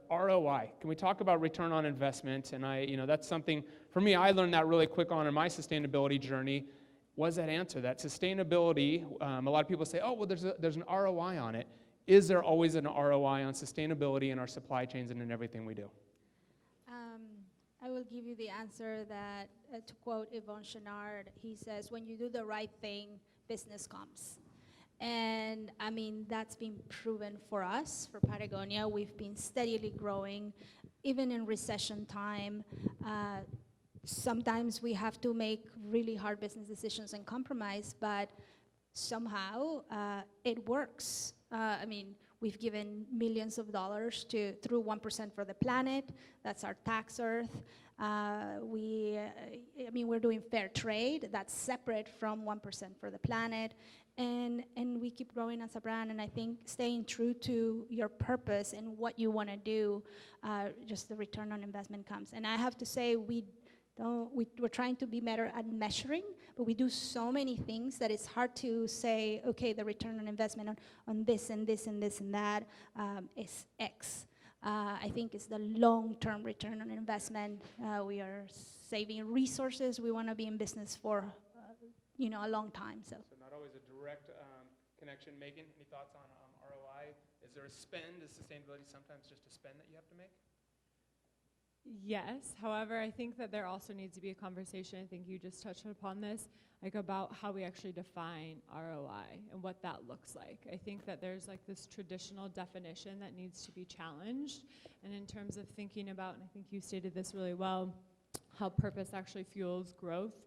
ROI. Can we talk about return on investment? And that's something, for me, I learned that really quick on in my sustainability journey, was that answer, that sustainability. A lot of people say, oh, well, there's an ROI on it. Is there always an ROI on sustainability in our supply chains and in everything we do? I will give you the answer that, to quote Yvon Chouinard, he says, when you do the right thing, business comes. And I mean, that's been proven for us, for Patagonia. We've been steadily growing, even in recession time. Sometimes we have to make really hard business decisions and compromise, but somehow it works. I mean, we've given millions of dollars through 1% for the planet. That's our tax earth. We're doing fair trade. That's separate from 1% for the planet. And we keep growing as a brand. And I think staying true to your purpose and what you want to do, just the return on investment comes. And I have to say, we're trying to be better at measuring, but we do so many things that it's hard to say, okay, the return on investment on this and this and this and that is X. I think it's the long-term return on investment. We are saving resources. We want to be in business for a long time. So not always a direct connection. Megan, any thoughts on ROI? Is there a spend? Is sustainability sometimes just a spend that you have to make? Yes, however, I think that there also needs to be a conversation, I think you just touched upon this, like about how we actually define ROI and what that looks like. I think that there's like this traditional definition that needs to be challenged, and in terms of thinking about, and I think you stated this really well, how purpose actually fuels growth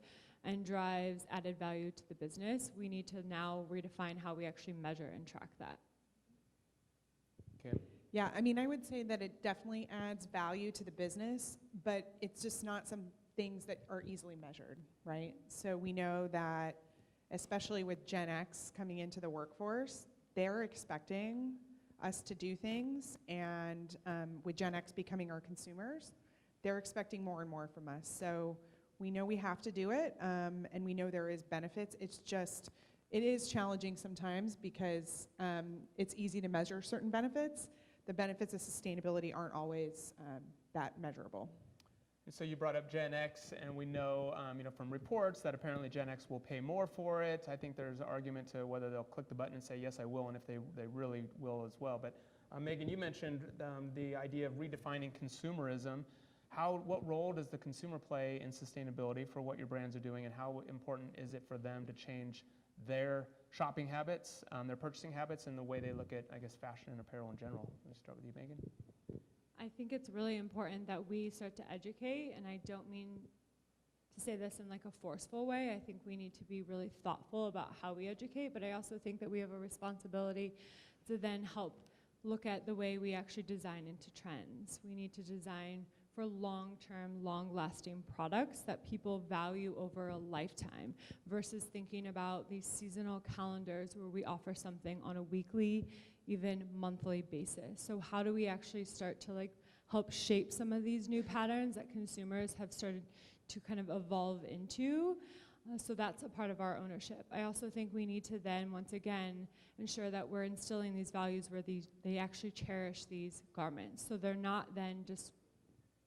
and drives added value to the business, we need to now redefine how we actually measure and track that. Okay. Yeah, I mean, I would say that it definitely adds value to the business, but it's just not some things that are easily measured, right? So we know that, especially with Gen X coming into the workforce, they're expecting us to do things, and with Gen X becoming our consumers, they're expecting more and more from us. So we know we have to do it, and we know there is benefits. It's just, it is challenging sometimes because it's easy to measure certain benefits. The benefits of sustainability aren't always that measurable. And so you brought up Gen X, and we know, from reports that apparently Gen X will pay more for it. I think there's an argument to whether they'll click the button and say, yes, I will, and if they really will as well. But Megan, you mentioned the idea of redefining consumerism. What role does the consumer play in sustainability for what your brands are doing, and how important is it for them to change their shopping habits, their purchasing habits, and the way they look at, I guess, fashion and apparel in general? Let's start with you, Megan. I think it's really important that we start to educate, and I don't mean to say this in like a forceful way. I think we need to be really thoughtful about how we educate, but I also think that we have a responsibility to then help look at the way we actually design into trends. We need to design for long-term, long-lasting products that people value over a lifetime versus thinking about these seasonal calendars where we offer something on a weekly, even monthly basis. So how do we actually start to like help shape some of these new patterns that consumers have started to kind of evolve into? So that's a part of our ownership. I also think we need to then, once again, ensure that we're instilling these values where they actually cherish these garments. So they're not then just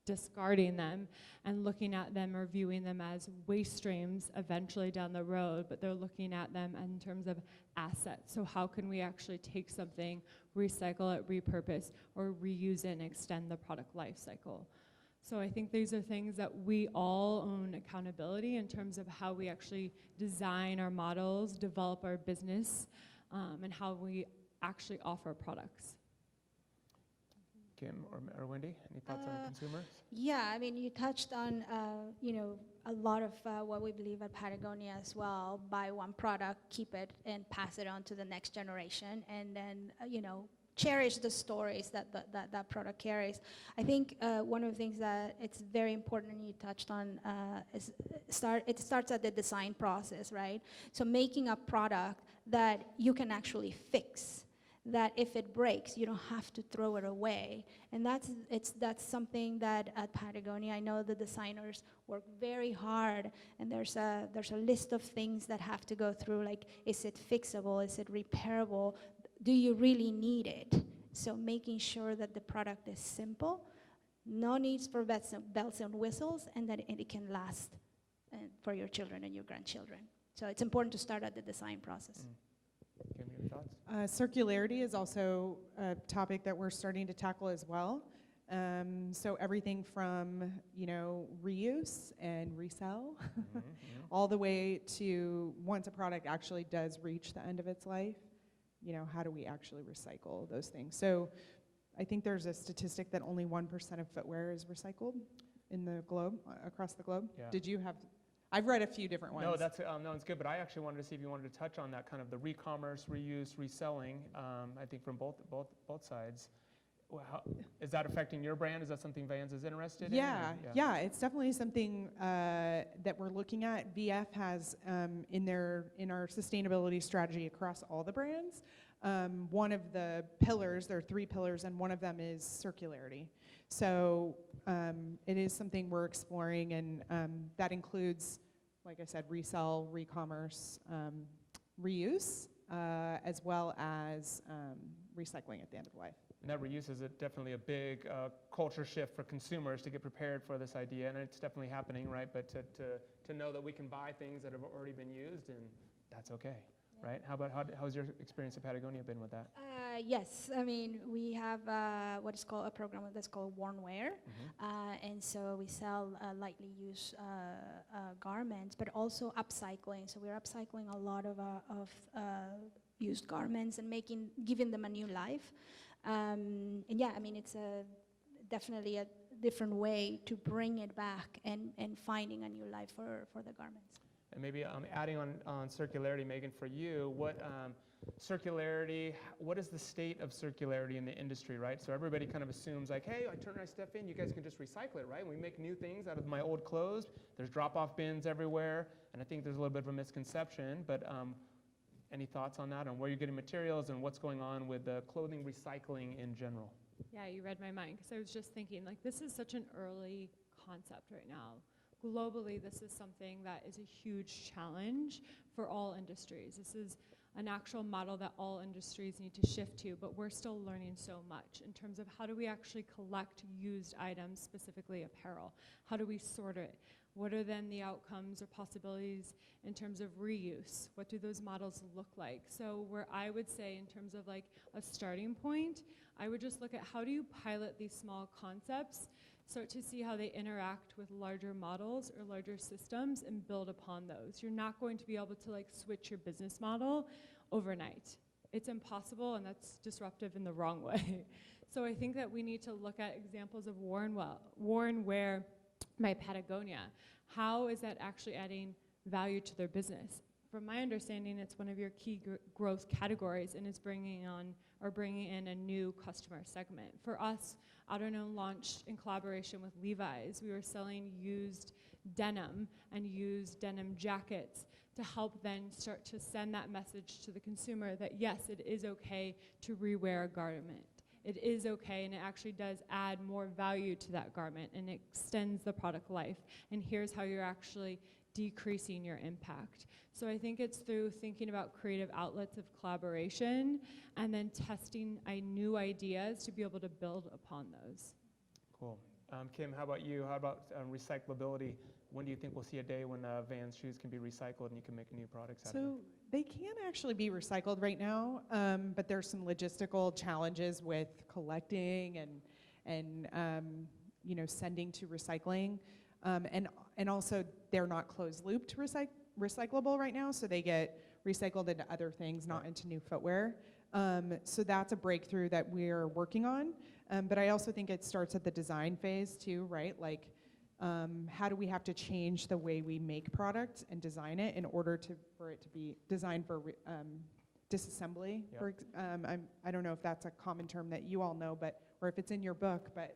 discarding them and looking at them or viewing them as waste streams eventually down the road, but they're looking at them in terms of assets. So how can we actually take something, recycle it, repurpose, or reuse it and extend the product life cycle? So I think these are things that we all own accountability in terms of how we actually design our models, develop our business, and how we actually offer products. Kim or Wendy, any thoughts on consumers? Yeah, I mean, you touched on, a lot of what we believe at Patagonia as well. Buy one product, keep it, and pass it on to the next generation, and then, cherish the stories that product carries. I think one of the things that it's very important, and you touched on, is it starts at the design process, right? So making a product that you can actually fix, that if it breaks, you don't have to throw it away. And that's something that at Patagonia, I know the designers work very hard, and there's a list of things that have to go through, like, is it fixable, is it repairable, do you really need it? So making sure that the product is simple, no needs for bells and whistles, and that it can last for your children and your grandchildren. So it's important to start at the design process. Kim, your thoughts? Circularity is also a topic that we're starting to tackle as well. So everything from, reuse and resell, all the way to once a product actually does reach the end of its life, how do we actually recycle those things? So I think there's a statistic that only 1% of footwear is recycled in the globe, across the globe. Yeah. Did you have, I've read a few different ones. No, that's good, but I actually wanted to see if you wanted to touch on that kind of the re-commerce, reuse, reselling, I think from both sides. Well, is that affecting your brand? Is that something Vans is interested in? Yeah, it's definitely something that we're looking at. VF has in our sustainability strategy across all the brands, one of the pillars, there are 3 pillars, and one of them is circularity. So it is something we're exploring, and that includes, like I said, resell, re-commerce, reuse, as well as recycling at the end of life. And that reuse is definitely a big culture shift for consumers to get prepared for this idea, and it's definitely happening, right? But to know that we can buy things that have already been used, and that's okay, right? How's your experience at Patagonia been with that? Yes, I mean, we have what is called a program that's called Worn Wear, and so we sell lightly used garments, but also upcycling. So we're upcycling a lot of used garments and giving them a new life. And yeah, I mean, it's definitely a different way to bring it back and finding a new life for the garments. And maybe adding on circularity, Megan, for you, what is the state of circularity in the industry, right? So everybody kind of assumes like, hey, I turn my stuff in, you guys can just recycle it, right? We make new things out of my old clothes. There's drop-off bins everywhere, and I think there's a little bit of a misconception, but any thoughts on that, on where you're getting materials and what's going on with clothing recycling in general? Yeah, you read my mind, because I was just thinking, like, this is such an early concept right now. Globally, this is something that is a huge challenge for all industries. This is an actual model that all industries need to shift to, but we're still learning so much in terms of how do we actually collect used items, specifically apparel? How do we sort it? What are then the outcomes or possibilities in terms of reuse? What do those models look like? So where I would say in terms of like a starting point, I would just look at how do you pilot these small concepts, start to see how they interact with larger models or larger systems and build upon those. You're not going to be able to like switch your business model overnight. It's impossible, and that's disruptive in the wrong way. So I think that we need to look at examples of worn wear by Patagonia. How is that actually adding value to their business? From my understanding, it's one of your key growth categories and is bringing in a new customer segment. For us, AutoKnown launched in collaboration with Levi's. We were selling used denim and used denim jackets to help then start to send that message to the consumer that yes, it is okay to rewear a garment. It is okay, and it actually does add more value to that garment and it extends the product life. And here's how you're actually decreasing your impact. So I think it's through thinking about creative outlets of collaboration and then testing new ideas to be able to build upon those. Cool. Kim, how about you? How about recyclability? When do you think we'll see a day when Vans shoes can be recycled and you can make new products out of them? So they can actually be recycled right now, but there's some logistical challenges with collecting and sending to recycling, and also they're not closed loop to recyclable right now, so they get recycled into other things, not into new footwear. So that's a breakthrough that we're working on, but I also think it starts at the design phase too, right? Like, how do we have to change the way we make product and design it in order for it to be designed for disassembly? Yep. I don't know if that's a common term that you all know, or if it's in your book, but.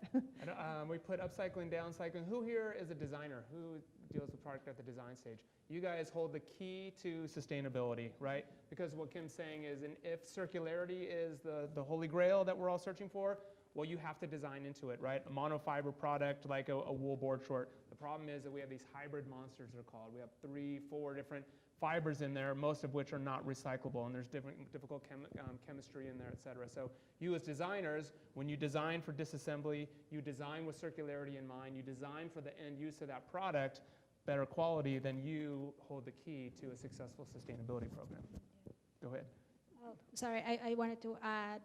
We put upcycling, downcycling. Who here is a designer? Who deals with product at the design stage? You guys hold the key to sustainability, right? Because what Kim's saying is, and if circularity is the holy grail that we're all searching for, well, you have to design into it, right? A monofiber product like a wool board short. The problem is that we have these hybrid monsters, they're called. We have 3, 4 different fibers in there, most of which are not recyclable, and there's difficult chemistry in there, et cetera. So you as designers, when you design for disassembly, you design with circularity in mind, you design for the end use of that product, better quality, then you hold the key to a successful sustainability program. Go ahead. Oh, sorry, I wanted to add,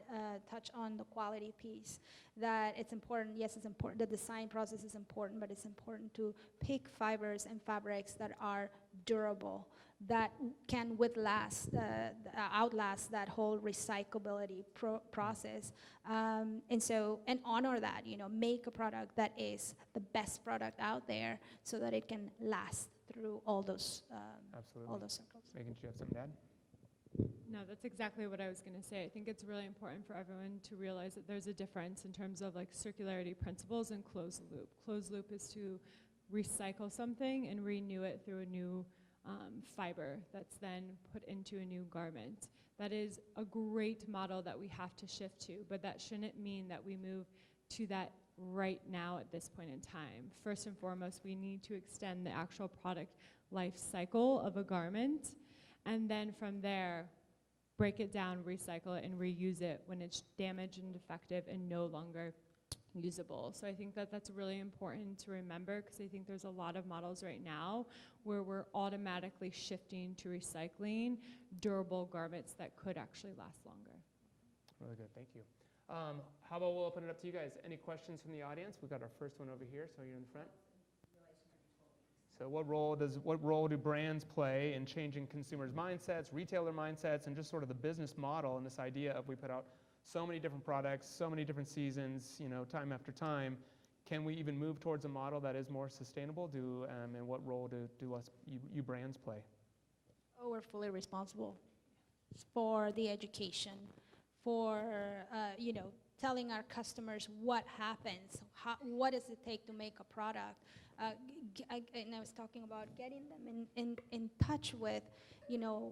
touch on the quality piece, that it's important, yes, it's important, the design process is important, but it's important to pick fibers and fabrics that are durable, that can outlast that whole recyclability process, and honor that, make a product that is the best product out there so that it can last through all those cycles. Megan, do you have something to add? No, that's exactly what I was going to say. I think it's really important for everyone to realize that there's a difference in terms of like circularity principles and closed loop. Closed loop is to recycle something and renew it through a new fiber that's then put into a new garment. That is a great model that we have to shift to, but that shouldn't mean that we move to that right now at this point in time. First and foremost, we need to extend the actual product life cycle of a garment, and then from there, break it down, recycle it, and reuse it when it's damaged and defective and no longer usable. So I think that that's really important to remember, because I think there's a lot of models right now where we're automatically shifting to recycling durable garments that could actually last longer. Really good, thank you. How about we'll open it up to you guys. Any questions from the audience? We've got our first one over here, so you're in the front. So what role do brands play in changing consumers' mindsets, retailer mindsets, and just sort of the business model and this idea of we put out so many different products, so many different seasons, time after time. Can we even move towards a model that is more sustainable? And what role do you brands play? Oh, we're fully responsible for the education, for telling our customers what happens, what does it take to make a product. And I was talking about getting them in touch with,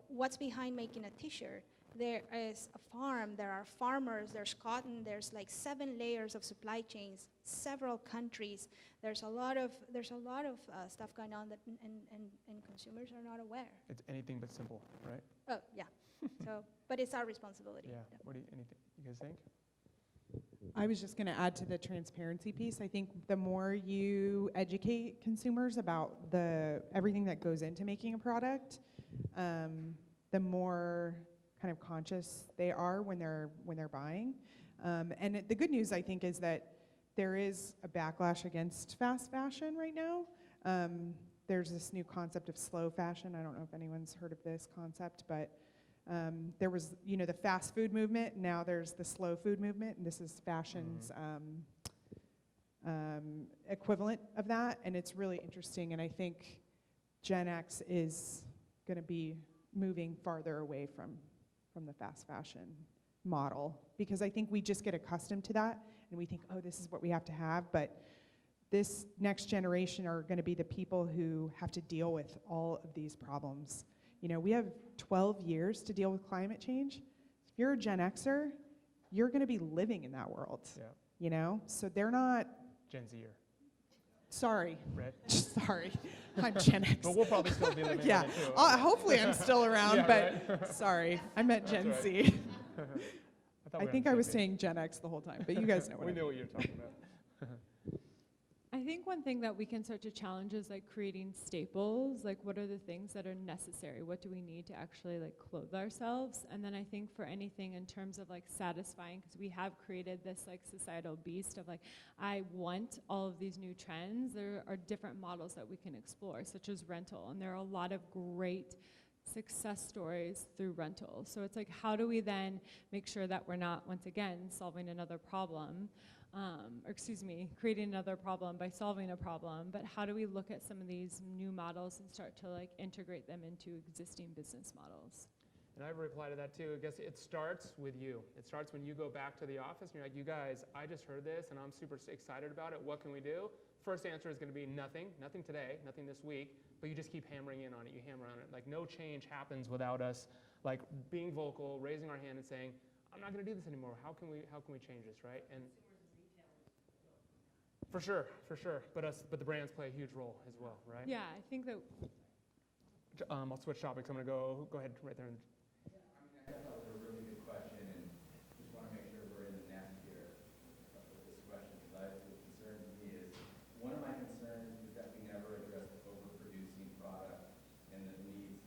what's behind making a t-shirt. There is a farm, there are farmers, there's cotton, there's like 7 layers of supply chains, several countries. There's a lot of stuff going on that and consumers are not aware. It's anything but simple, right? Oh, yeah. But it's our responsibility. Yeah. What do you guys think? I was just going to add to the transparency piece. I think the more you educate consumers about everything that goes into making a product, the more kind of conscious they are when they're buying. And the good news, I think, is that there is a backlash against fast fashion right now. There's this new concept of slow fashion. I don't know if anyone's heard of this concept, but there was, the fast food movement. Now there's the slow food movement, and this is fashion's equivalent of that. And it's really interesting. And I think Gen X is going to be moving farther away from the fast fashion model, because I think we just get accustomed to that, and we think, oh, this is what we have to have. But this next generation are going to be the people who have to deal with all of these problems. We have 12 years to deal with climate change. If you're a Gen Xer, you're going to be living in that world. Yeah. So they're not Gen Zer. Sorry. Right. Sorry. I'm Gen X. But we'll probably still be living yeah. in it too. Hopefully I'm still around, Yeah, but right. Sorry. I meant Gen That's Z. I think I was saying Gen X the whole time, but you guys know what we I mean. knew what you were talking about. I think one thing that we can start to challenge is like creating staples. Like, what are the things that are necessary? What do we need to actually like clothe ourselves? And then I think for anything in terms of like satisfying, because we have created this like societal beast of like, I want all of these new trends. There are different models that we can explore, such as rental. And there are a lot of great success stories through rental. So it's like, how do we then make sure that we're not, once again, solving another problem, creating another problem by solving a problem, but how do we look at some of these new models and start to like integrate them into existing business models? And I reply to that too. I guess it starts with you. It starts when you go back to the office and you're like, you guys, I just heard this and I'm super excited about it. What can we do? First answer is going to be nothing today, nothing this week, but you just keep hammering in on it. You hammer on it. Like, no change happens without us like being vocal, raising our hand and saying, I'm not going to do this anymore. How can we change this, right? And for sure. But the brands play a huge role as well, right? Yeah, I think that I'll switch topics. I'm going to go ahead right there. I thought that was a really good question, and just want to make sure we're in the nest here with this question, because what concerns me is, one of my concerns is that we never address the overproducing product and the needs,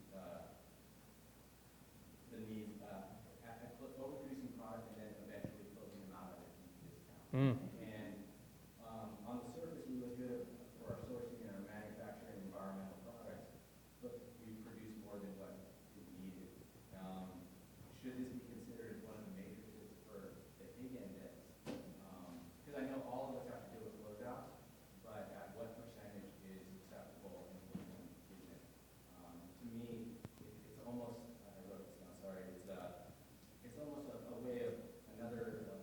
overproducing product and then eventually closing them out at a deep discount. And on the surface, we look good for our sourcing and our manufacturing environmental products, but we produce more than what is needed. Should this be considered as one of the matrices for the Higg Index? Because I know all of us have to deal with closeouts, but at what percentage is acceptable and what isn't? To me, it's almost, I wrote this down, sorry, it's almost a way of another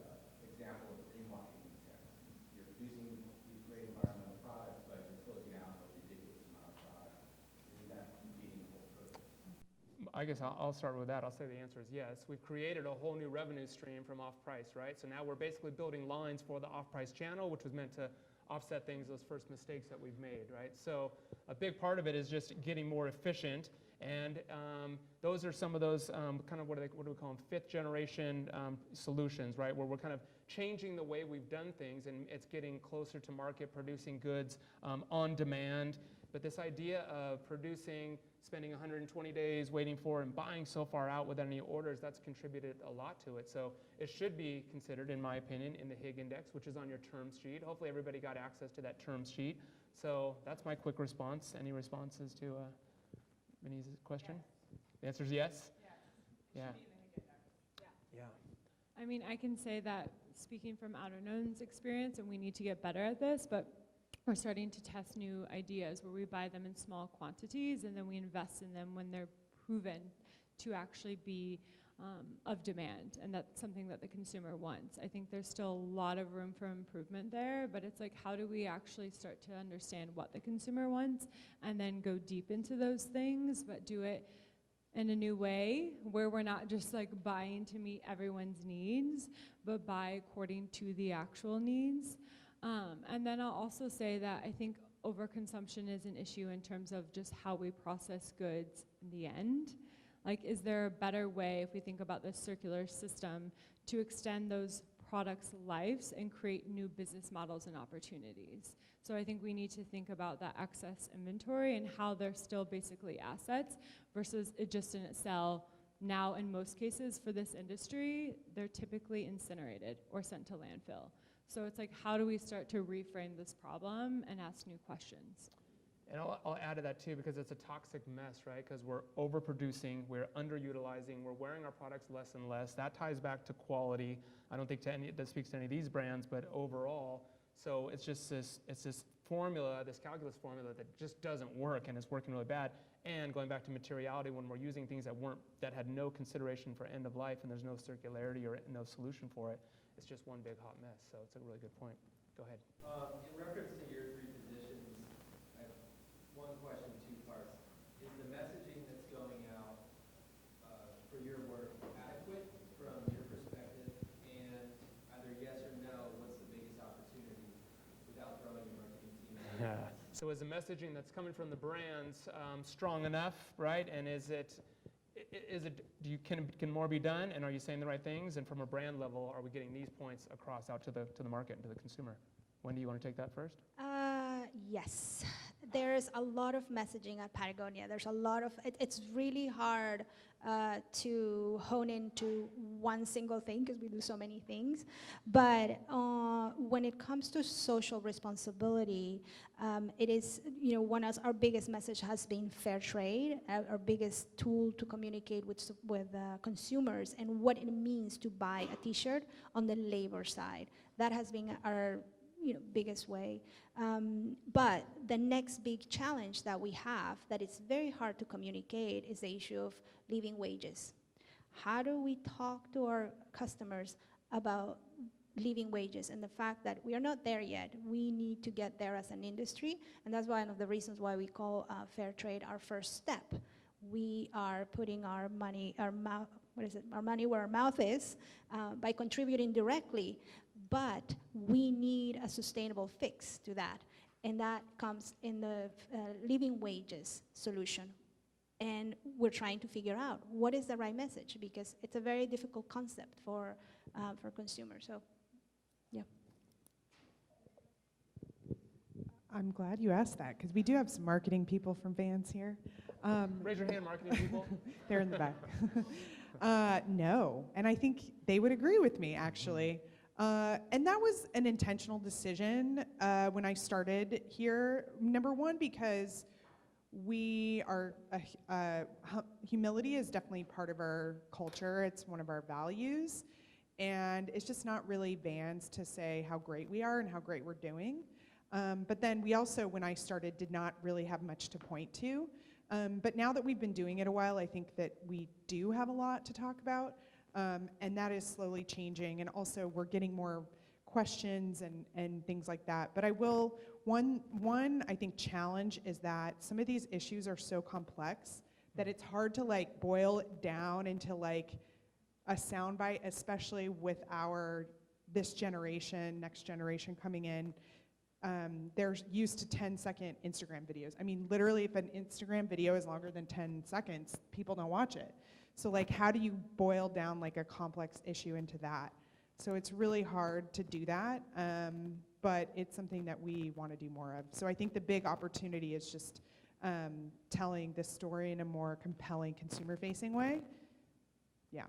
example of greenwashing. You're producing these great environmental products, but you're closing out a ridiculous amount of product. Isn't that competing the whole purpose? I guess I'll start with that. I'll say the answer is yes. We've created a whole new revenue stream from off-price, right? So now we're basically building lines for the off-price channel, which was meant to offset those first mistakes that we've made, right? So a big part of it is just getting more efficient, and those are some of those kind of, what do we call them, fifth generation solutions, right? Where we're kind of changing the way we've done things, and it's getting closer to market, producing goods on demand. But this idea of producing, spending 120 days waiting for and buying so far out without any orders, that's contributed a lot to it. So it should be considered, in my opinion, in the Higg Index, which is on your terms sheet. Hopefully everybody got access to that terms sheet. So that's my quick response. Any responses to Minnie's question? Yes. The answer is yes? Yes. Yeah. I mean, I can say that speaking from Outerknown's experience, and we need to get better at this, but we're starting to test new ideas where we buy them in small quantities and then we invest in them when they're proven to actually be of demand, and that's something that the consumer wants. I think there's still a lot of room for improvement there, but it's like, how do we actually start to understand what the consumer wants and then go deep into those things, but do it in a new way where we're not just like buying to meet everyone's needs, but buy according to the actual needs. And then I'll also say that I think overconsumption is an issue in terms of just how we process goods in the end. Like, is there a better way, if we think about this circular system, to extend those products' lives and create new business models and opportunities? So I think we need to think about that excess inventory and how they're still basically assets versus it just didn't sell. Now, in most cases for this industry, they're typically incinerated or sent to landfill. So it's like, how do we start to reframe this problem and ask new questions? And I'll add to that too, because it's a toxic mess, right? Because we're overproducing, we're underutilizing, we're wearing our products less and less. That ties back to quality. I don't think that speaks to any of these brands, but overall. So it's just this formula, this calculus formula that just doesn't work, and it's working really bad. And going back to materiality, when we're using things that had no consideration for end of life, and there's no circularity or no solution for it, it's just one big hot mess. So it's a really good point. Go ahead. In reference to your three positions, I have one question, two parts. Is the messaging that's going out for your work adequate from your perspective? And either yes or no, what's the biggest opportunity without throwing your marketing team in? So is the messaging that's coming from the brands strong enough, right? And can more be done? And are you saying the right things? And from a brand level, are we getting these points across out to the market and to the consumer? Wendy, you want to take that first? Yes. There's a lot of messaging at Patagonia. There's a lot of, it's really hard to hone into one single thing because we do so many things. But when it comes to social responsibility, it is, one of our biggest message has been fair trade, our biggest tool to communicate with consumers and what it means to buy a t-shirt on the labor side. That has been our biggest way. But the next big challenge that we have that it's very hard to communicate is the issue of living wages. How do we talk to our customers about living wages and the fact that we are not there yet? We need to get there as an industry, and that's one of the reasons why we call fair trade our first step. We are putting our money where our mouth is by contributing directly. But we need a sustainable fix to that, and that comes in the living wages solution. And we're trying to figure out what is the right message, because it's a very difficult concept for consumers. So, yeah. I'm glad you asked that, because we do have some marketing people from Vans here. Raise your hand, marketing people. They're in the back. No, and I think they would agree with me, actually. And that was an intentional decision when I started here. Number one, because we are, humility is definitely part of our culture. It's one of our values. And it's just not really Vans to say how great we are and how great we're doing. But then we also, when I started, did not really have much to point to. But now that we've been doing it a while, I think that we do have a lot to talk about. And that is slowly changing. And also, we're getting more questions and things like that. But I will, one I think, challenge is that some of these issues are so complex that it's hard to like boil it down into like a soundbite, especially with this generation, next generation coming in. They're used to 10-second Instagram videos. I mean, literally, if an Instagram video is longer than 10 seconds, people don't watch it. So like, how do you boil down like a complex issue into that? So it's really hard to do that, but it's something that we want to do more of. So I think the big opportunity is just telling this story in a more compelling consumer-facing way. Yeah.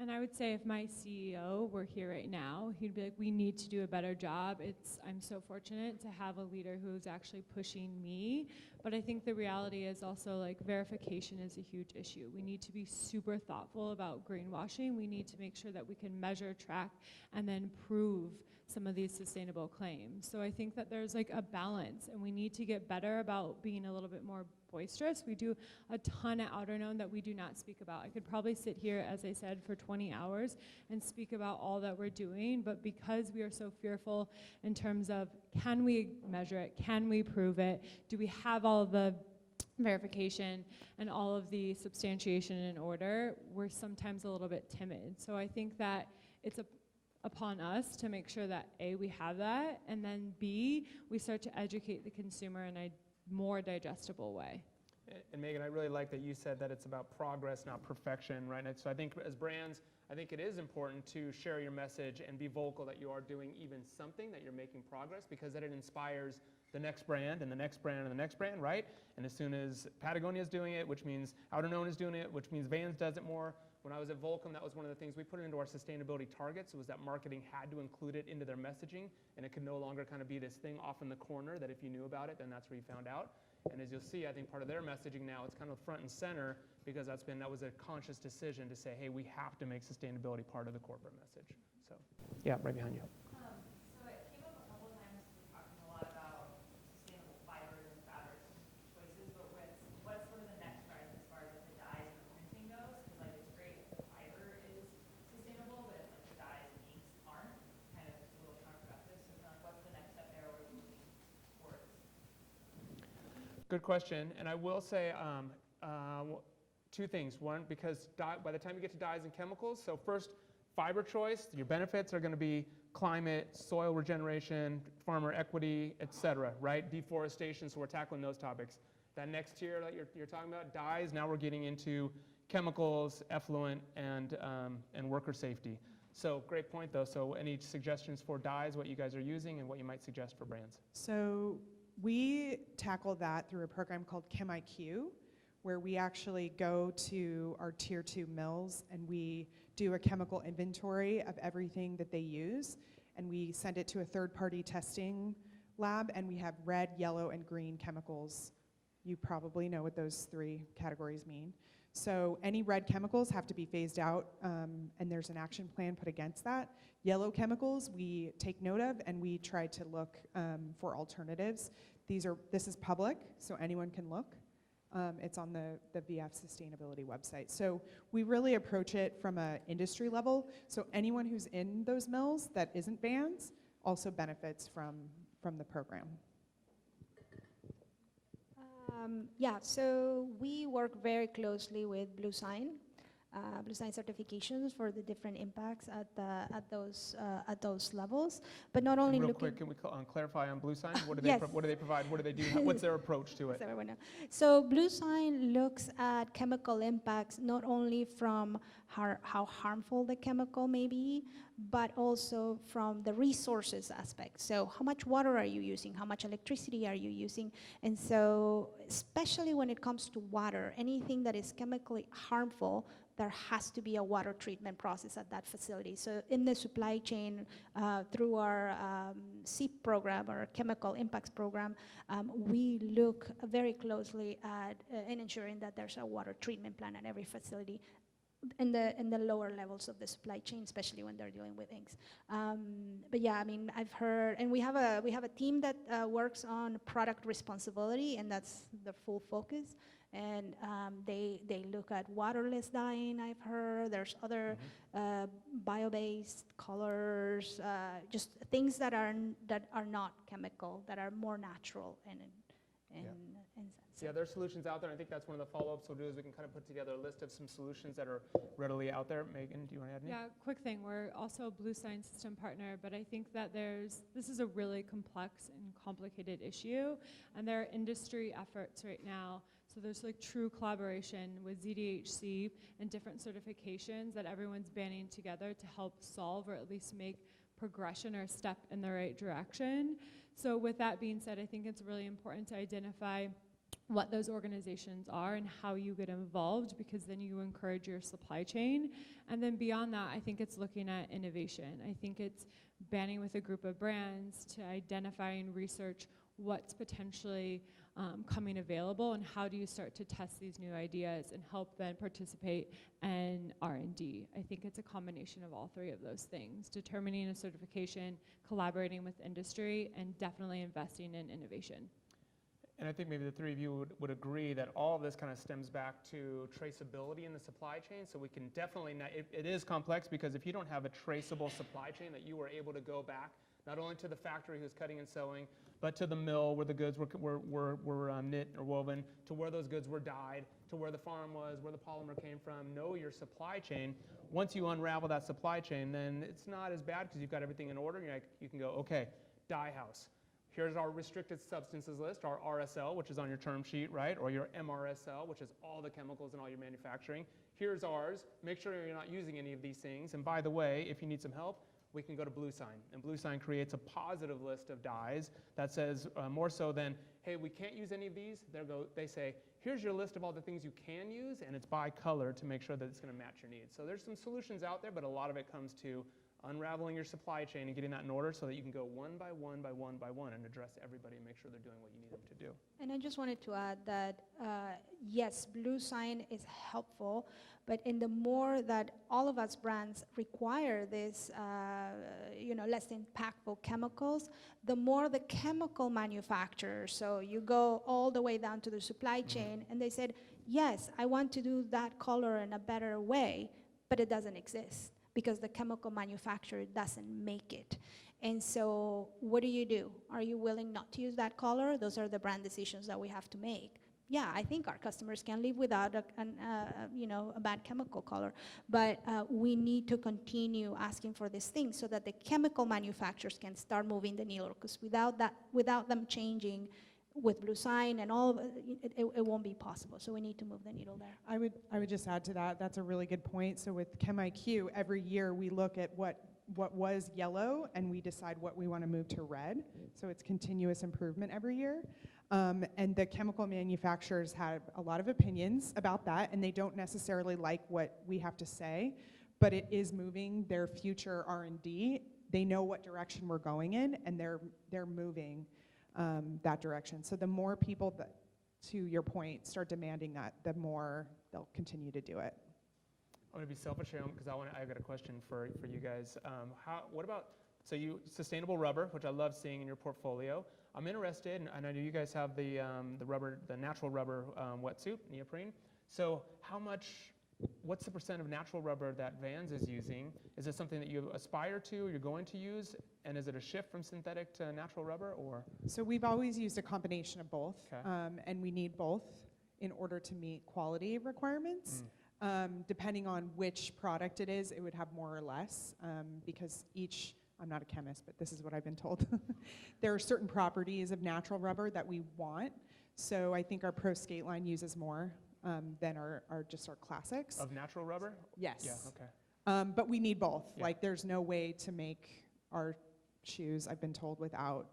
And I would say if my CEO were here right now, he'd be like, we need to do a better job. I'm so fortunate to have a leader who's actually pushing me. But I think the reality is also like verification is a huge issue. We need to be super thoughtful about greenwashing. We need to make sure that we can measure, track, and then prove some of these sustainable claims. So I think that there's like a balance, and we need to get better about being a little bit more boisterous. We do a ton at Outerknown that we do not speak about. I could probably sit here, as I said, for 20 hours and speak about all that we're doing, but because we are so fearful in terms of, can we measure it? Can we prove it? Do we have all of the verification and all of the substantiation in order? We're sometimes a little bit timid. So I think that it's upon us to make sure that A, we have that, and then B, we start to educate the consumer in a more digestible way. And Megan, I really like that you said that it's about progress, not perfection, right? And so I think as brands, I think it is important to share your message and be vocal that you are doing even something, that you're making progress, because then it inspires the next brand and the next brand and the next brand, right? And as soon as Patagonia is doing it, which means Outerknown is doing it, which means Vans does it more. When I was at Volcom, that was one of the things we put into our sustainability targets, was that marketing had to include it into their messaging, and it could no longer kind of be this thing off in the corner that if you knew about it, then that's where you found out. And as you'll see, I think part of their messaging now, it's kind of front and center, because that was a conscious decision to say, hey, we have to make sustainability part of the corporate message. So, yeah, right behind you. So it came up a couple of times, we're talking a lot about sustainable fibers and fabric choices, but what's sort of the next rise as far as like the dyes and the printing goes? Because like it's great if the fiber is sustainable, but if like the dyes and inks aren't, kind of a little counterproductive. So kind of like, what's the next step there we're moving towards? Good question. And I will say two things. One, because by the time you get to dyes and chemicals, so first, fiber choice, your benefits are going to be climate, soil regeneration, farmer equity, et cetera, right? Deforestation, so we're tackling those topics. That next tier that you're talking about, dyes, now we're getting into chemicals, effluent, and worker safety. So great point, though. So any suggestions for dyes, what you guys are using, and what you might suggest for brands? So we tackle that through a program called ChemIQ, where we actually go to our tier 2 mills and we do a chemical inventory of everything that they use, and we send it to a third-party testing lab, and we have red, yellow, and green chemicals. You probably know what those 3 categories mean. So any red chemicals have to be phased out, and there's an action plan put against that. Yellow chemicals we take note of, and we try to look for alternatives. This is public, so anyone can look. It's on the VF Sustainability website. So we really approach it from an industry level. So anyone who's in those mills that isn't Vans also benefits from the program. Yeah, so we work very closely with Blue Sign. Blue Sign certifications for the different impacts at those levels. But not only Real looking. quick, can we clarify on Blue Sign? What do Yes. what do they provide? What do they do? What's their approach to it? So everyone knows. So Blue Sign looks at chemical impacts not only from how harmful the chemical may be, but also from the resources aspect. So how much water are you using? How much electricity are you using? And so especially when it comes to water, anything that is chemically harmful, there has to be a water treatment process at that facility. So in the supply chain, through our CEIP program, or Chemical Impacts Program, we look very closely at in ensuring that there's a water treatment plan at every facility in the lower levels of the supply chain, especially when they're dealing with inks. But yeah, I mean, I've heard, and we have a team that works on product responsibility, and that's the full focus. And they look at waterless dyeing, I've heard. There's other bio-based colors, just things that are not chemical, that are more natural and Yeah, there's solutions out there. I think that's one of the follow-ups we'll do, is we can kind of put together a list of some solutions that are readily out there. Megan, do you want to add anything? Yeah, quick thing. We're also a Blue Sign system partner, but I think that this is a really complex and complicated issue, and there are industry efforts right now. So there's like true collaboration with ZDHC and different certifications that everyone's banding together to help solve, or at least make progression or step in the right direction. So with that being said, I think it's really important to identify what those organizations are and how you get involved, because then you encourage your supply chain. And then beyond that, I think it's looking at innovation. I think it's banding with a group of brands to identify and research what's potentially coming available, and how do you start to test these new ideas and help then participate in R&D. I think it's a combination of all three of those things: determining a certification, collaborating with industry, and definitely investing in innovation. And I think maybe the three of you would agree that all of this kind of stems back to traceability in the supply chain. So we can definitely, it is complex, because if you don't have a traceable supply chain that you were able to go back, not only to the factory who's cutting and sewing, but to the mill where the goods were knit or woven, to where those goods were dyed, to where the farm was, where the polymer came from. Know your supply chain. Once you unravel that supply chain, then it's not as bad, because you've got everything in order. You can go, okay, dye house. Here's our restricted substances list, our RSL, which is on your term sheet, right? Or your MRSL, which is all the chemicals in all your manufacturing. Here's ours. Make sure you're not using any of these things. And by the way, if you need some help, we can go to Blue Sign. And Blue Sign creates a positive list of dyes that says more so than, hey, we can't use any of these. They say, here's your list of all the things you can use, and it's by color to make sure that it's going to match your needs. So there's some solutions out there, but a lot of it comes to unraveling your supply chain and getting that in order so that you can go one by one by one by one and address everybody and make sure they're doing what you need them to do. And I just wanted to add that, yes, Blue Sign is helpful, but in the more that all of us brands require this, less impactful chemicals, the more the chemical manufacturers, so you go all the way down to the supply chain, and they said, yes, I want to do that color in a better way, but it doesn't exist, because the chemical manufacturer doesn't make it. And so what do? Are you willing not to use that color? Those are the brand decisions that we have to make. Yeah, I think our customers can live without a bad chemical color, but we need to continue asking for these things so that the chemical manufacturers can start moving the needle, because without them changing with Blue Sign and all, it won't be possible. So we need to move the needle there. I would just add to that. That's a really good point. So with ChemIQ, every year we look at what was yellow, and we decide what we want to move to red. So it's continuous improvement every year. And the chemical manufacturers have a lot of opinions about that, and they don't necessarily like what we have to say, but it is moving their future R&D. They know what direction we're going in, and they're moving that direction. So the more people that, to your point, start demanding that, the more they'll continue to do it. I'm going to be selfish here, because I've got a question for you guys. What about, sustainable rubber, which I love seeing in your portfolio. I'm interested, and I know you guys have the natural rubber wetsuit, neoprene. So what's the % of natural rubber that Vans is using? Is it something that you aspire to, or you're going to use? And is it a shift from synthetic to natural rubber, or? So we've always used a combination of both, Okay. and we need both in order to meet quality requirements. Depending on which product it is, it would have more or less, because each, I'm not a chemist, but this is what I've been told. There are certain properties of natural rubber that we want. So I think our Pro Skate line uses more than our classics. Of natural rubber? Yes. Yeah, okay. But we need both. Yeah. Like, there's no way to make our shoes, I've been told, without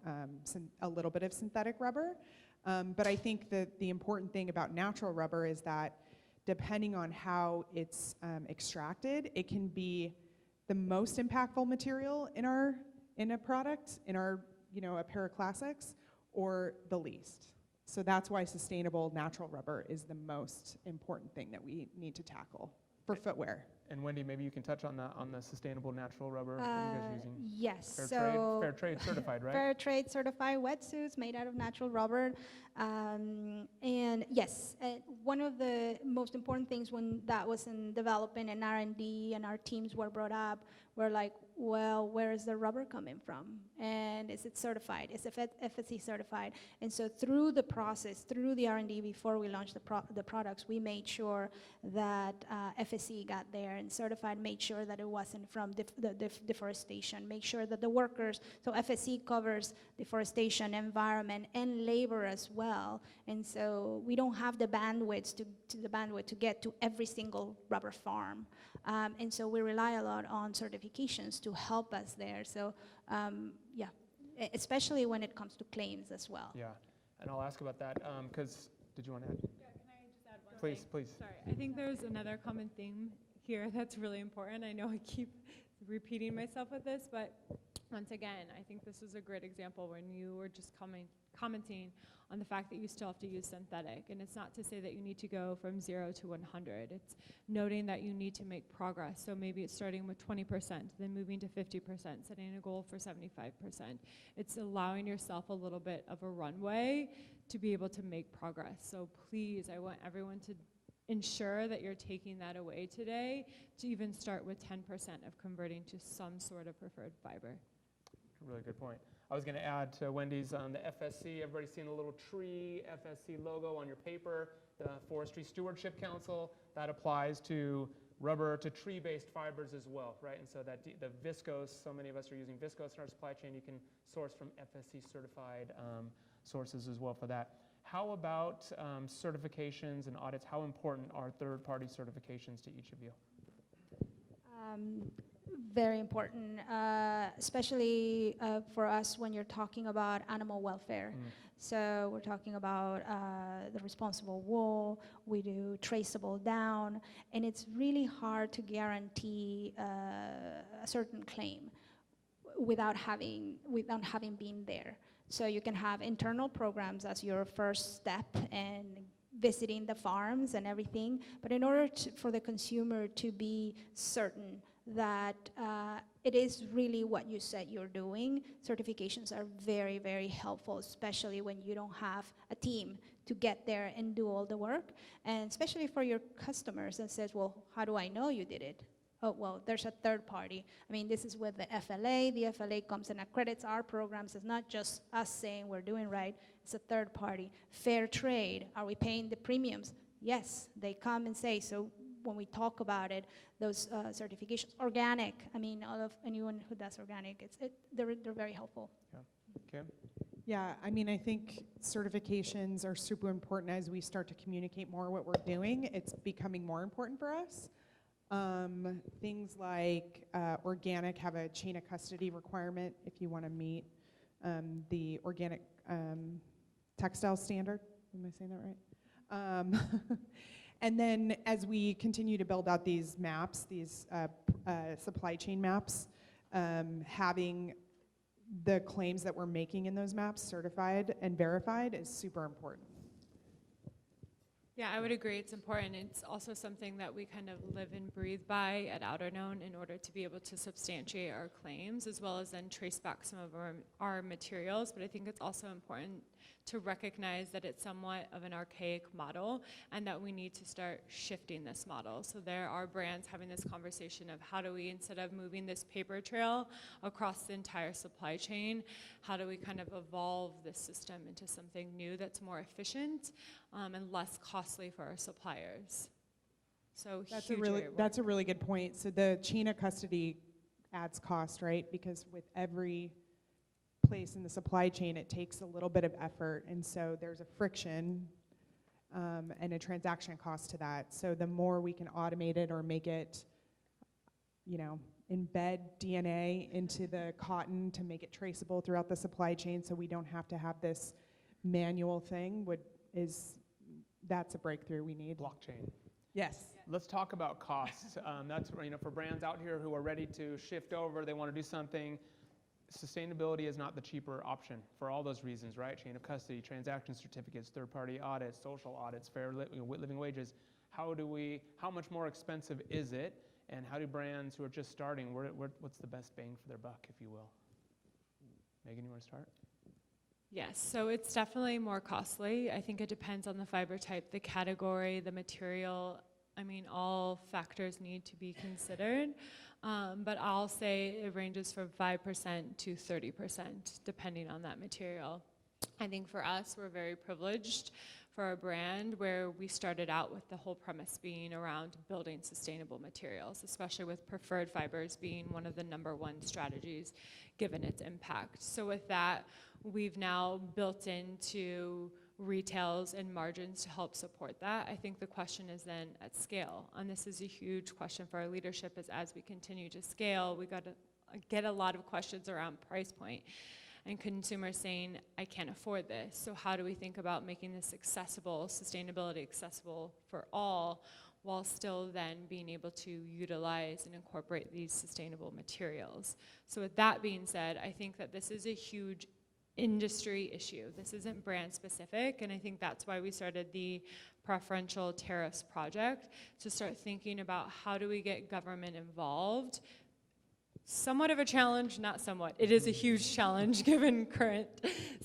a little bit of synthetic rubber. But I think that the important thing about natural rubber is that depending on how it's extracted, it can be the most impactful material in a product, in our a pair of classics, or the least. So that's why sustainable natural rubber is the most important thing that we need to tackle for footwear. And Wendy, maybe you can touch on the sustainable natural rubber that you guys are using. Yes. Fair trade certified, right? Fair trade certified wetsuits made out of natural rubber. And yes, one of the most important things when that was in development and R&D and our teams were brought up, were like, well, where is the rubber coming from? And is it certified? Is it FSC certified? And so through the process, through the R&D before we launched the products, we made sure that FSC got there and certified, made sure that it wasn't from deforestation, make sure that the workers, so FSC covers deforestation, environment, and labor as well. And so we don't have the bandwidth to get to every single rubber farm. And so we rely a lot on certifications to help us there. So yeah, especially when it comes to claims as well. Yeah, and I'll ask about that because, did you want to add? Yeah, can I just add one Please, thing? please. Sorry, I think there's another common theme here that's really important. I know I keep repeating myself with this, but once again, I think this is a great example when you were just commenting on the fact that you still have to use synthetic. And it's not to say that you need to go from 0 to 100. It's noting that you need to make progress. So maybe it's starting with 20%, then moving to 50%, setting a goal for 75%. It's allowing yourself a little bit of a runway to be able to make progress. So please, I want everyone to ensure that you're taking that away today to even start with 10% of converting to some sort of preferred fiber. Really good point. I was going to add to Wendy's on the FSC. Everybody's seen the little tree FSC logo on your paper, the Forestry Stewardship Council. That applies to rubber, to tree-based fibers as well, right? And so that the viscose, so many of us are using viscose in our supply chain. You can source from FSC certified sources as well for that. How about certifications and audits? How important are third-party certifications to each of you? Very important, especially for us when you're talking about animal welfare. So we're talking about the responsible wool, we do traceable down, and it's really hard to guarantee a certain claim without having been there. So you can have internal programs as your first step and visiting the farms and everything, but in order for the consumer to be certain that it is really what you said you're doing, certifications are very, very helpful, especially when you don't have a team to get there and do all the work, and especially for your customers that says, well, how do I know you did it? Oh, well, there's a third party. I mean, this is with the FLA. The FLA comes and accredits our programs. It's not just us saying we're doing right. It's a third party. Fair trade. Are we paying the premiums? Yes, they come and say, so when we talk about it, those certifications, organic, I mean, all of anyone who does organic, they're very helpful. Yeah. Kim? Yeah, I mean, I think certifications are super important as we start to communicate more what we're doing. It's becoming more important for us. Things like organic have a chain of custody requirement if you want to meet the organic textile standard. Am I saying that right? And then as we continue to build out these maps, these supply chain maps, having the claims that we're making in those maps certified and verified is super important. Yeah, I would agree. It's important. It's also something that we kind of live and breathe by at Outerknown in order to be able to substantiate our claims as well as then trace back some of our materials. But I think it's also important to recognize that it's somewhat of an archaic model and that we need to start shifting this model. So there are brands having this conversation of how do we, instead of moving this paper trail across the entire supply chain, how do we kind of evolve this system into something new that's more efficient and less costly for our suppliers? So That's huge a really area of that's work. a really good point. So the chain of custody adds cost, right? Because with every place in the supply chain, it takes a little bit of effort, and so there's a friction and a transaction cost to that. So the more we can automate it or make it, embed DNA into the cotton to make it traceable throughout the supply chain, so we don't have to have this manual thing, that's a breakthrough we need. Blockchain. Yes. Let's talk about costs. That's for brands out here who are ready to shift over, they want to do something. Sustainability is not the cheaper option for all those reasons, right? Chain of custody, transaction certificates, third-party audits, social audits, fair living wages. How much more expensive is it? And how do brands who are just starting, what's the best bang for their buck, if you will? Megan, you want to start? Yes, so it's definitely more costly. I think it depends on the fiber type, the category, the material. I mean, all factors need to be considered. But I'll say it ranges from 5% to 30%, depending on that material. I think for us, we're very privileged for our brand, where we started out with the whole premise being around building sustainable materials, especially with preferred fibers being one of the #1 strategies given its impact. So with that, we've now built into retails and margins to help support that. I think the question is then at scale, and this is a huge question for our leadership, is as we continue to scale, we got to get a lot of questions around price point. And consumers saying, I can't afford this. So how do we think about making this accessible, sustainability accessible for all, while still then being able to utilize and incorporate these sustainable materials? So with that being said, I think that this is a huge industry issue. This isn't brand specific, and I think that's why we started the Preferential Tariffs Project, to start thinking about how do we get government involved. Somewhat of a challenge, not somewhat. It is a huge challenge given current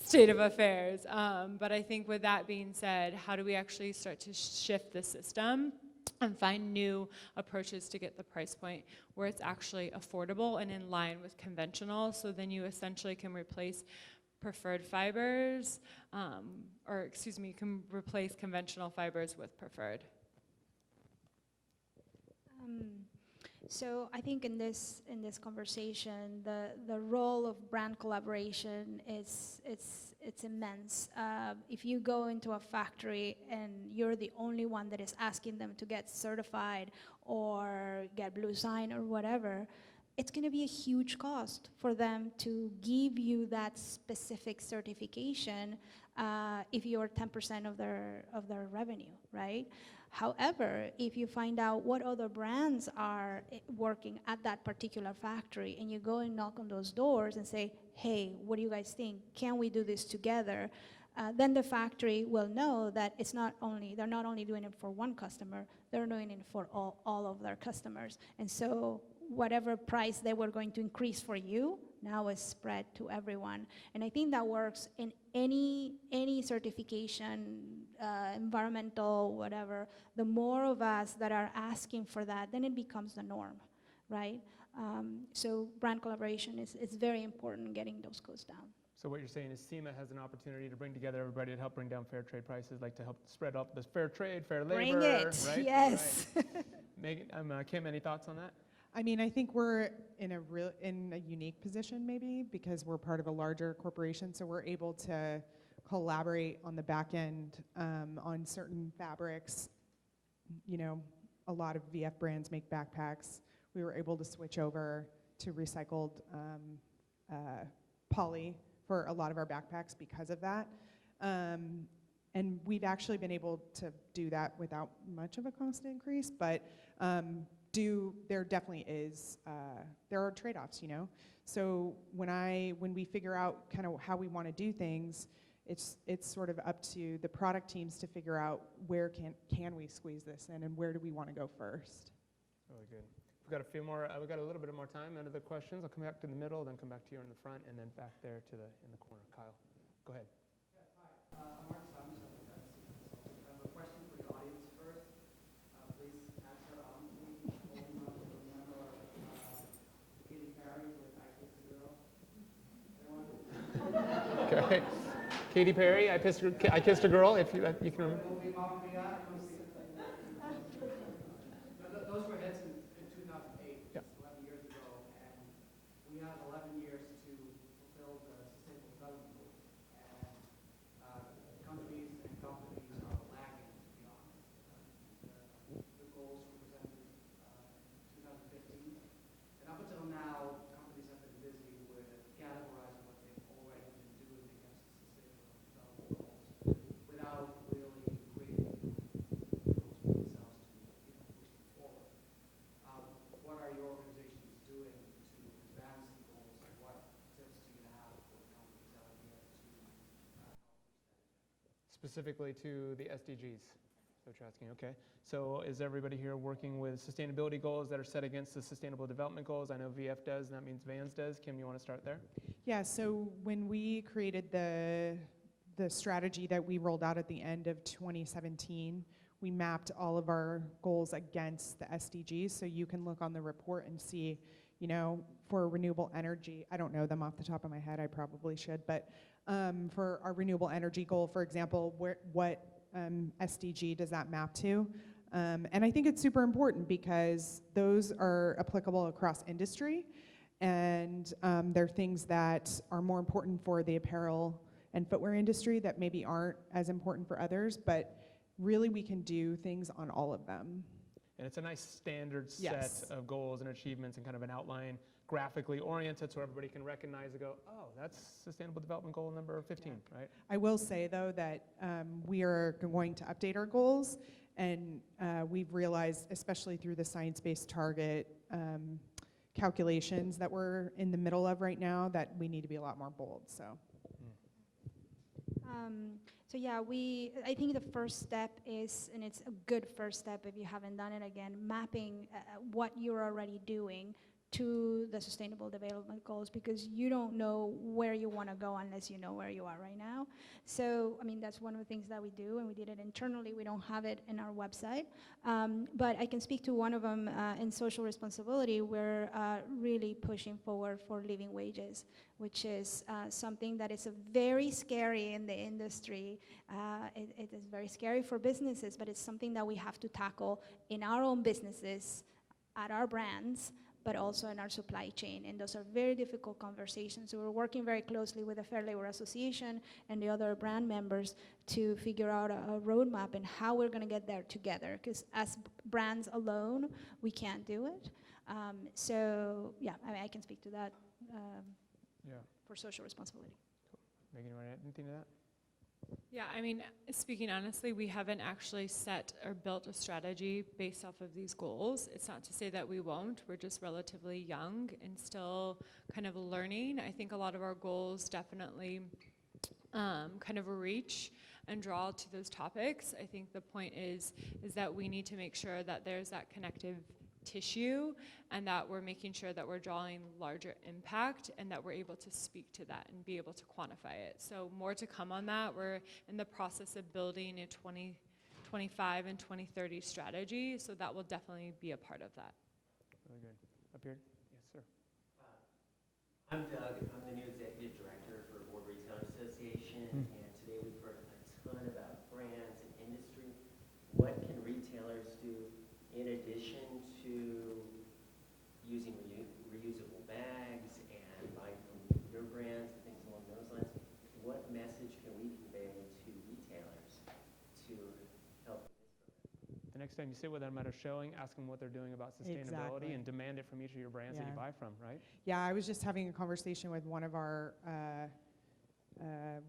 state of affairs. But I think with that being said, how do we actually start to shift the system and find new approaches to get the price point where it's actually affordable and in line with conventional, so then you essentially can replace preferred fibers, you can replace conventional fibers with preferred. So I think in this conversation, the role of brand collaboration it's immense. If you go into a factory and you're the only one that is asking them to get certified or get blue sign or whatever, it's going to be a huge cost for them to give you that specific certification if you're 10% of their revenue, right? However, if you find out what other brands are working at that particular factory, and you go and knock on those doors and say, hey, what do you guys think? Can we do this together? Then the factory will know that they're not only doing it for one customer, they're doing it for all of their customers. And so whatever price they were going to increase for you now is spread to everyone. And I think that works in any certification, environmental, whatever. The more of us that are asking for that, then it becomes the norm, right? So brand collaboration is very important, getting those costs down. So what you're saying is SIMA has an opportunity to bring together everybody to help bring down fair trade prices, like to help spread up this fair trade, fair labor. Bring it, right? yes. Right. Megan, Kim, any thoughts on that? I mean, I think we're in a unique position maybe, because we're part of a larger corporation, so we're able to collaborate on the back end on certain fabrics. You know, a lot of VF brands make backpacks. We were able to switch over to recycled poly for a lot of our backpacks because of that. And we've actually been able to do that without much of a cost increase, but there definitely is, there are trade-offs, you know? So when we figure out kind of how we want to do things, it's sort of up to the product teams to figure out where can we squeeze this in, and where do we want to go first. Really good. We've got a few more, we've got a little bit more time. Any other questions? I'll come back to the middle, then come back to you in the front, and then back there in the corner. Kyle, go ahead. I'm Mark Simons. I have a question for the audience first. Please answer honestly. Remember Katy Perry with I Kissed a Girl? Anyone? Okay. Katy Perry, I Kissed a Girl, if you can remember. Movie Mafia. specifically to the SDGs. So what you're asking, okay. So is everybody here working with sustainability goals that are set against the Sustainable Development Goals? I know VF does, and that means Vans does. Kim, you want to start there? Yeah, so when we created the strategy that we rolled out at the end of 2017, we mapped all of our goals against the SDGs. So you can look on the report and see, you know, for renewable energy, I don't know them off the top of my head, I probably should, but for our renewable energy goal, for example, what SDG does that map to? And I think it's super important because those are applicable across industry, and they're things that are more important for the apparel and footwear industry that maybe aren't as important for others, but really we can do things on all of them. And it's a nice standard Yes. set of goals and achievements and kind of an outline, graphically oriented, so everybody can recognize and go, oh, that's Sustainable Development Goal number 15, right? I will say, though, that we are going to update our goals, and we've realized, especially through the science-based target calculations that we're in the middle of right now, that we need to be a lot more bold, so. So yeah, I think the first step is, and it's a good first step if you haven't done it again, mapping what you're already doing to the Sustainable Development Goals, because you don't know where you want to go unless you know where you are right now. So, I mean, that's one of the things that we do, and we did it internally. We don't have it in our website. But I can speak to one of them in social responsibility. We're really pushing forward for living wages, which is something that is very scary in the industry. It is very scary for businesses, but it's something that we have to tackle in our own businesses, at our brands, but also in our supply chain. And those are very difficult conversations. So we're working very closely with the Fair Labor Association and the other brand members to figure out a roadmap and how we're gonna get there together. Because as brands alone, we can't do it. So yeah, I mean, I can speak to that for social responsibility. Cool. Megan, you want to add anything to that? Yeah, I mean, speaking honestly, we haven't actually set or built a strategy based off of these goals. It's not to say that we won't. We're just relatively young and still kind of learning. I think a lot of our goals definitely kind of reach and draw to those topics. I think the point is that we need to make sure that there's that connective tissue and that we're making sure that we're drawing larger impact and that we're able to speak to that and be able to quantify it. So more to come on that. We're in the process of building a 2025 and 2030 strategy, so that will definitely be a part of that. Really good. Up here? Yes, sir. I'm Doug. I'm the new executive director for World Retailer Association, and today we've heard a ton about brands and industry. What can retailers do in addition to using reusable bags and buying from your brands and things along those lines? What message can we convey to retailers to help with this program? The next time you sit with them at a showing, ask them what they're doing about sustainability Exactly. and demand it from each of your brands that you buy from, right? Yeah, I was just having a conversation with one of our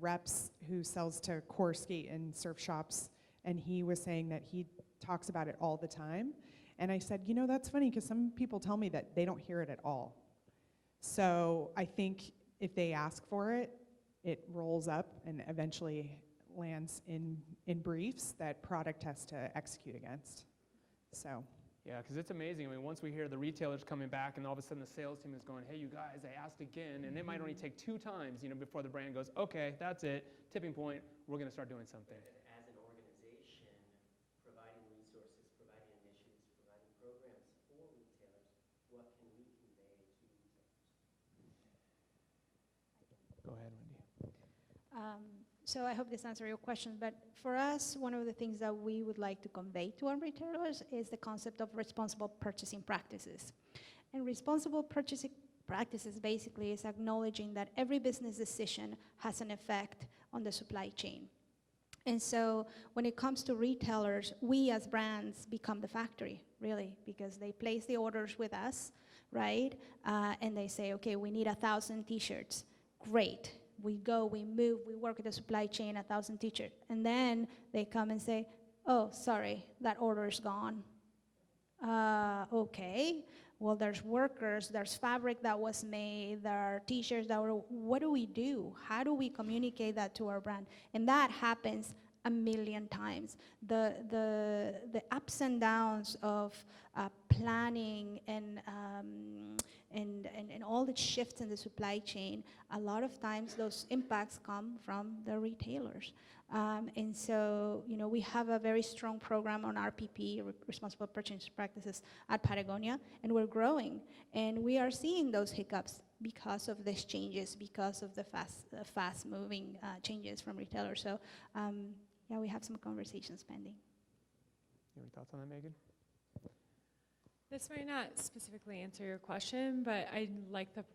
reps who sells to core skate and surf shops, and he was saying that he talks about it all the time. And I said, you know, that's funny because some people tell me that they don't hear it at all. So I think if they ask for it, it rolls up and eventually lands in briefs that product has to execute against. So. Yeah, because it's amazing. I mean, once we hear the retailers coming back and all of a sudden the sales team is going, hey, you guys, I asked again, and it might only take 2 times, you know, before the brand goes, okay, that's it, tipping point, we're going to start doing something. As an organization, providing resources, providing initiatives, providing programs for retailers, what can we convey to retailers? Go ahead, Wendy. So I hope this answers your question, but for us, one of the things that we would like to convey to our retailers is the concept of responsible purchasing practices. And responsible purchasing practices basically is acknowledging that every business decision has an effect on the supply chain. And so when it comes to retailers, we as brands become the factory, really, because they place the orders with us, right? And they say, okay, we need 1,000 t-shirts. Great. We go, we move, we work with the supply chain, 1,000 t-shirts. And then they come and say, oh, sorry, that order's gone. Okay. Well, there's workers, there's fabric that was made, there are t-shirts that were, what do we do? How do we communicate that to our brand? And that happens a million times. The ups and downs of planning and all the shifts in the supply chain, a lot of times those impacts come from the retailers. And so, we have a very strong program on RPP, Responsible Purchasing Practices, at Patagonia, and we're growing. And we are seeing those hiccups because of these changes, because of the fast-moving changes from retailers. So, yeah, we have some conversations pending. Any thoughts on that, Megan? This might not specifically answer your question, but I like the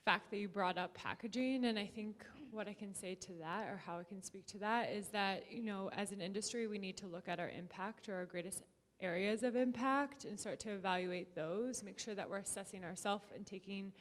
fact that you brought up packaging, and I think what I can say to that, or how I can speak to that, is that, as an industry, we need to look at our impact, or our greatest areas of impact, and start to evaluate those, make sure that we're assessing ourselves and taking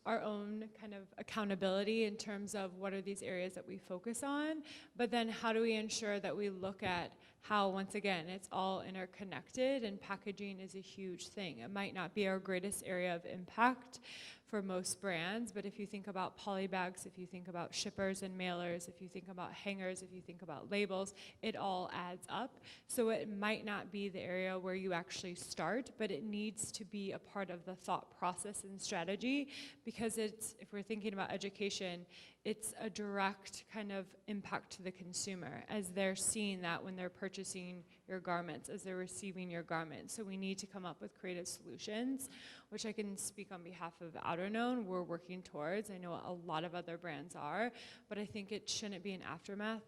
our own kind of accountability in terms of what are these areas that we focus on, but then how do we ensure that we look at how, once again, it's all interconnected, and packaging is a huge thing. It might not be our greatest area of impact for most brands, but if you think about poly bags, if you think about shippers and mailers, if you think about hangers, if you think about labels, it all adds up. So it might not be the area where you actually start, but it needs to be a part of the thought process and strategy, because if we're thinking about education, it's a direct kind of impact to the consumer as they're seeing that when they're purchasing your garments, as they're receiving your garments. So we need to come up with creative solutions, which I can speak on behalf of Outerknown. We're working towards. I know a lot of other brands are, but I think it shouldn't be an aftermath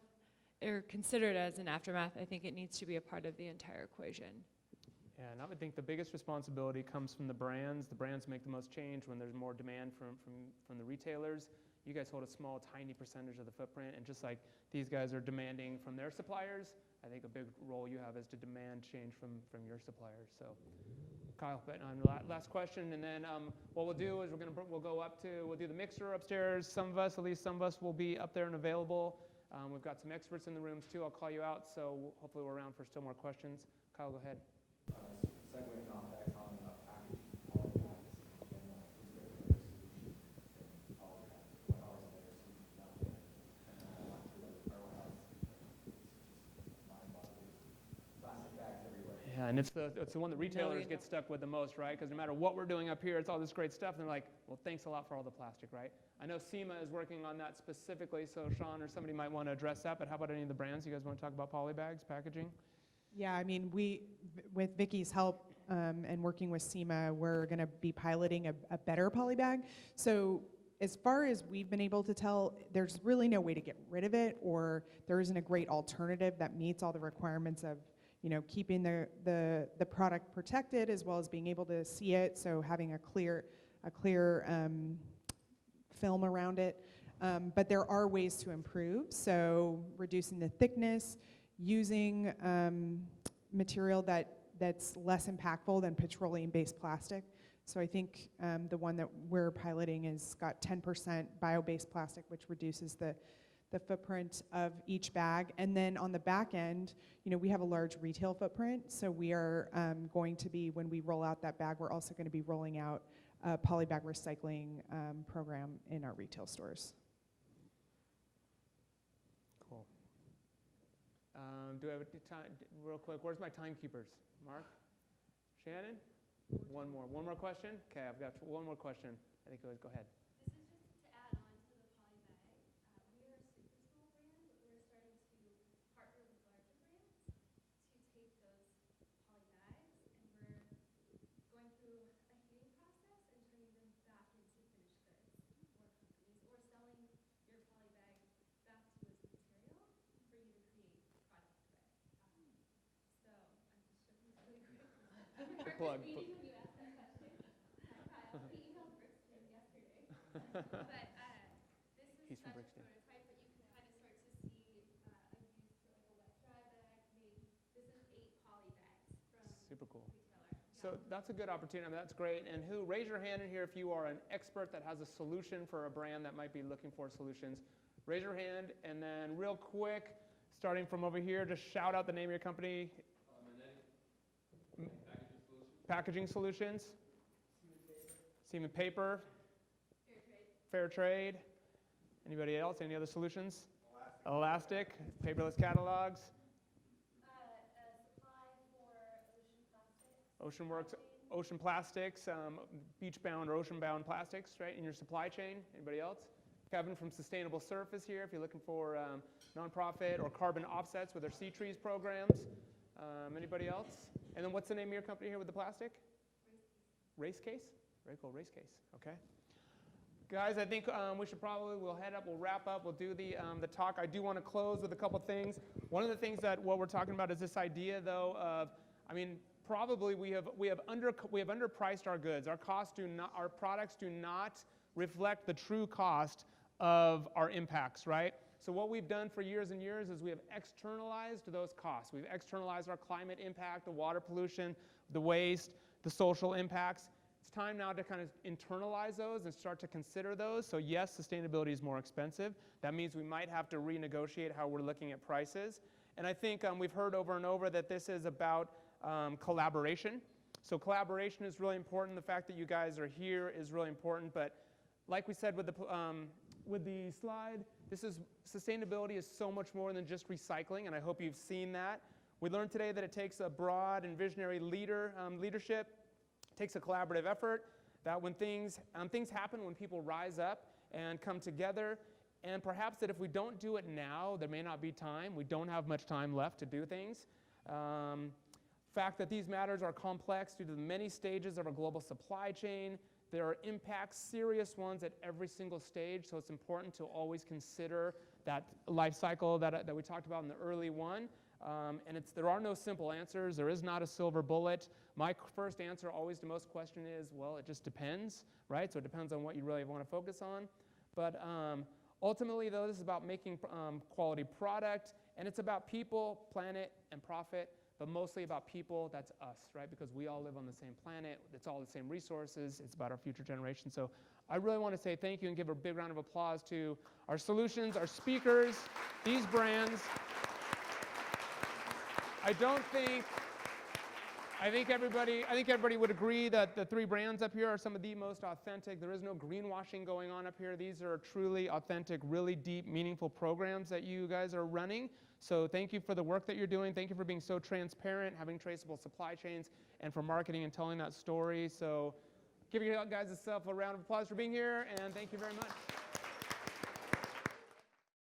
or considered as an aftermath. I think it needs to be a part of the entire equation. Yeah, and I would think the biggest responsibility comes from the brands. The brands make the most change when there's more demand from the retailers. You guys hold a small, tiny percentage of the footprint, and just like these guys are demanding from their suppliers, I think a big role you have is to demand change from your suppliers. So, Kyle, but last question, and then what we'll do is we'll do the mixer upstairs. At least some of us will be up there and available. We've got some experts in the rooms too. I'll call you out, so hopefully we're around for still more questions. Kyle, go ahead. Segueing off that on packaging, all the bags, and is there a better solution than all the bags? What are some better solutions out there? And I want to look at our warehouse. Plastic bags everywhere. Yeah, and it's the one that retailers get stuck with the most, right? Because no matter what we're doing up here, it's all this great stuff, and they're like, well, thanks a lot for all the plastic, right? I know SIMA is working on that specifically, so Sean or somebody might want to address that, but how about any of the brands? You guys want to talk about poly bags, packaging? Yeah, I mean, with Vicky's help and working with SIMA, we're going to be piloting a better poly bag. So as far as we've been able to tell, there's really no way to get rid of it, or there isn't a great alternative that meets all the requirements of, keeping the product protected as well as being able to see it. So having a clear film around it. But there are ways to improve. So reducing the thickness, using material that's less impactful than petroleum-based plastic. So I think the one that we're piloting has got 10% bio-based plastic, which reduces the footprint of each bag. And then on the back end, we have a large retail footprint. So we are going to be, when we roll out that bag, we're also going to be rolling out a polybag recycling program in our retail stores. Cool. Do I have time, real quick? Where's my timekeepers? Mark? Shannon? One more question? Okay, I've got one more question. I think go ahead. This is just to add on to the poly bag. We are a super small brand, but we're starting to partner with larger brands to take those poly bags, and we're going through a heating process and turning them back into finished goods for companies, or selling your poly bag back to its material for you to create product with. So I'm just showing this really quick. Good plug. When you asked that question, we emailed Brixton yesterday. But this is He's from such a Brixton. prototype, but you can kind of start to see a use for like a wet dry bag made. This is 8 poly bags from Super cool. retailer. So that's a good opportunity. I mean, that's great. And raise your hand in here if you are an expert that has a solution for a brand that might be looking for solutions. Raise your hand, and then real quick, starting from over here, just shout out the name of your company. Packaging Solutions. SIMA Paper. Fair trade. Fair Trade. Anybody else? Any other solutions? Elastic, paperless catalogs. Supply for ocean plastics. Ocean Works, ocean plastics, beach-bound or ocean-bound plastics, right, in your supply chain. Anybody else? Kevin from Sustainable Surface here, if you're looking for nonprofit or carbon offsets with their Sea Trees programs. Anybody else? And then what's the name of your company here with the plastic? Race Case. Very cool, Race Case. Okay. Guys, I think we'll head up, we'll wrap up, we'll do the talk. I do want to close with a couple things. One of the things that what we're talking about is this idea, though, of, I mean, probably we have underpriced our goods. Our products do not reflect the true cost of our impacts, right? So what we've done for years and years is we have externalized those costs. We've externalized our climate impact, the water pollution, the waste, the social impacts. It's time now to kind of internalize those and start to consider those. So yes, sustainability is more expensive. That means we might have to renegotiate how we're looking at prices. And I think we've heard over and over that this is about collaboration. So collaboration is really important. The fact that you guys are here is really important. But like we said with the slide, sustainability is so much more than just recycling, and I hope you've seen that. We learned today that it takes a broad and visionary leadership. It takes a collaborative effort, that when things happen, when people rise up and come together, and perhaps that if we don't do it now, there may not be time. We don't have much time left to do things. Fact that these matters are complex due to the many stages of a global supply chain. There are impacts, serious ones, at every single stage, so it's important to always consider that life cycle that we talked about in the early one. And there are no simple answers. There is not a silver bullet. My first answer always to most question is, well, it just depends, right? So it depends on what you really want to focus on. But ultimately, though, this is about making quality product, and it's about people, planet, and profit, but mostly about people. That's us, right? Because we all live on the same planet. It's all the same resources. It's about our future generation. So I really want to say thank you and give a big round of applause to our solutions, our speakers, these brands. I think everybody would agree that the three brands up here are some of the most authentic. There is no greenwashing going on up here. These are truly authentic, really deep, meaningful programs that you guys are running. So thank you for the work that you're doing. Thank you for being so transparent, having traceable supply chains, and for marketing and telling that story. So give you guys a round of applause for being here, and thank you very much.